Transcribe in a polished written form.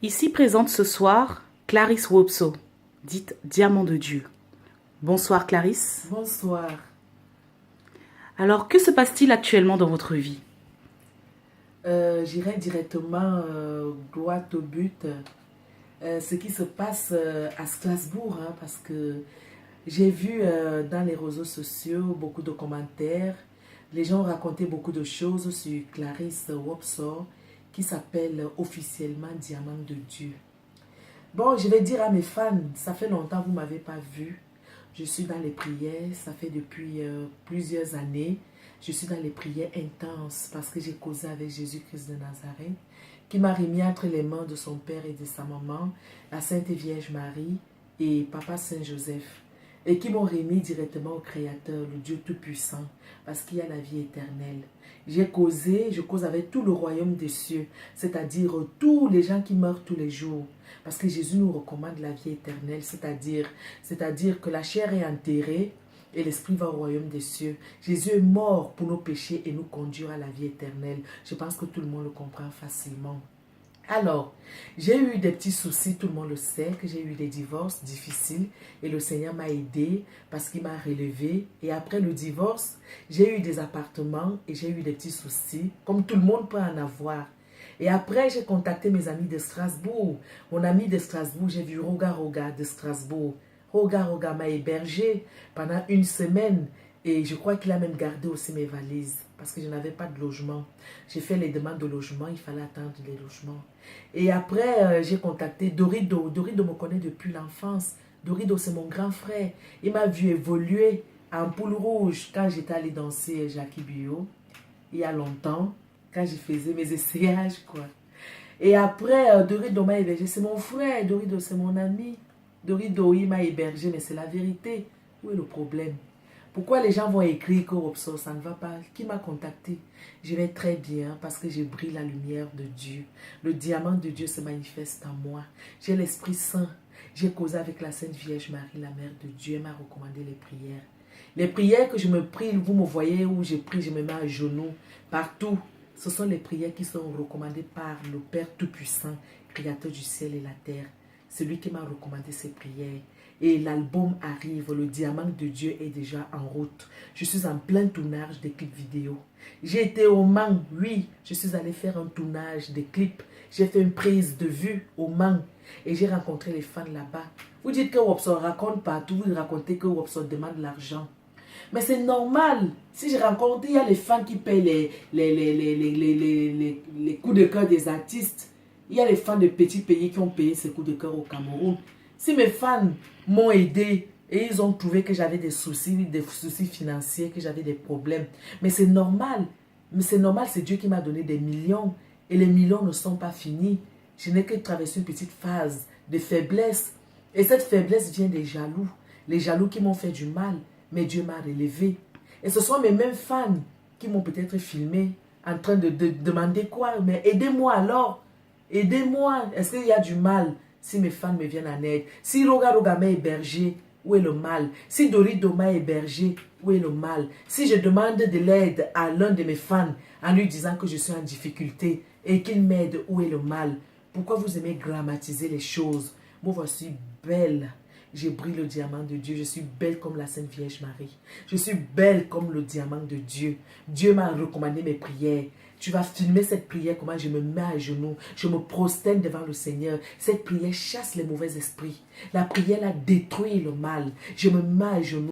Ici présente ce soir Clarisse Wopso, dite Diamant de Dieu. Bonsoir Clarisse. Bonsoir. Alors, que se passe-t-il actuellement dans votre vie? J'irai directement droit au but. Ce qui se passe à Strasbourg, hein, parce que j'ai vu dans les réseaux sociaux beaucoup de commentaires. Les gens ont raconté beaucoup de choses sur Clarisse Wopso, qui s'appelle officiellement Diamant de Dieu. Bon, je vais dire à mes fans, ça fait longtemps que vous ne m'avez pas vu. Je suis dans les prières, ça fait depuis plusieurs années. Je suis dans les prières intenses parce que j'ai causé avec Jésus-Christ de Nazareth, qui m'a remis entre les mains de son père et de sa maman, la Sainte Vierge Marie et Papa Saint-Joseph, et qui m'ont remis directement au Créateur, le Dieu Tout-Puissant, parce qu'il y a la vie éternelle. J'ai causé, je cause avec tout le royaume des cieux, c'est-à-dire tous les gens qui meurent tous les jours. Parce que Jésus nous recommande la vie éternelle, c'est-à-dire que la chair est enterrée et l'esprit va au royaume des cieux. Jésus est mort pour nos péchés et nous conduire à la vie éternelle. Je pense que tout le monde le comprend facilement. Alors, j'ai eu des petits soucis, tout le monde le sait, que j'ai eu des divorces difficiles et le Seigneur m'a aidé parce qu'il m'a relevé. Et après le divorce, j'ai eu des appartements et j'ai eu des petits soucis, comme tout le monde peut en avoir. Et après, j'ai contacté mes amis de Strasbourg. Mon ami de Strasbourg, j'ai vu Roga Roga de Strasbourg. Roga Roga m'a hébergé pendant une semaine et je crois qu'il a même gardé aussi mes valises parce que je n'avais pas de logement. J'ai fait les demandes de logement, il fallait attendre les logements. Et après, j'ai contacté Dorido. Dorido me connaît depuis l'enfance. Dorido, c'est mon grand frère. Il m'a vu évoluer en poule rouge quand j'étais allée danser Jackie Bio il y a longtemps, quand je faisais mes essayages, quoi. Et après, Dorido m'a hébergé. C'est mon frère, Dorido, c'est mon ami. Dorido, il m'a hébergé, mais c'est la vérité. Où est le problème? Pourquoi les gens vont écrire que Wopso, ça ne va pas? Qui m'a contacté? Je vais très bien parce que j'ai brille la lumière de Dieu. Le diamant de Dieu se manifeste en moi. J'ai l'Esprit Saint. J'ai causé avec la Sainte Vierge Marie, la Mère de Dieu. Elle m'a recommandé les prières. Les prières que je me prie, vous me voyez où je prie, je me mets à genoux. Partout, ce sont les prières qui sont recommandées par le Père Tout-Puissant, Créateur du ciel et la terre. C'est lui qui m'a recommandé ces prières. Et l'album arrive, le diamant de Dieu est déjà en route. Je suis en plein tournage des clips vidéo. J'ai été au Mans, oui, je suis allée faire un tournage des clips. J'ai fait une prise de vue au Mans et j'ai rencontré les fans là-bas. Vous dites que Wopso raconte partout, vous racontez que Wopso demande l'argent. Mais c'est normal. Si je rencontre, il y a les fans qui payent les coups de cœur des artistes. Il y a les fans de petits pays qui ont payé ces coups de cœur au Cameroun. Si mes fans m'ont aidé et ils ont trouvé que j'avais des soucis financiers, que j'avais des problèmes. Mais c'est normal. Mais c'est normal, c'est Dieu qui m'a donné des millions. Et les millions ne sont pas finis. Je n'ai que traversé une petite phase de faiblesse. Et cette faiblesse vient des jaloux. Les jaloux qui m'ont fait du mal. Mais Dieu m'a relevé. Et ce sont mes mêmes fans qui m'ont peut-être filmé en train de demander quoi. Mais aidez-moi alors. Aidez-moi. Est-ce qu'il y a du mal si mes fans me viennent en aide? Si Roga Roga m'a hébergé, où est le mal? Si Dorido m'a hébergé, où est le mal? Si je demande de l'aide à l'un de mes fans en lui disant que je suis en difficulté et qu'il m'aide, où est le mal? Pourquoi vous aimez grammatiser les choses? Moi, voici belle. Je brille le diamant de Dieu. Je suis belle comme la Sainte Vierge Marie. Je suis belle comme le diamant de Dieu. Dieu m'a recommandé mes prières. Tu vas filmer cette prière, comment je me mets à genoux. Je me prosterne devant le Seigneur. Cette prière chasse les mauvais esprits. La prière, la détruit le mal. Je me mets à genoux.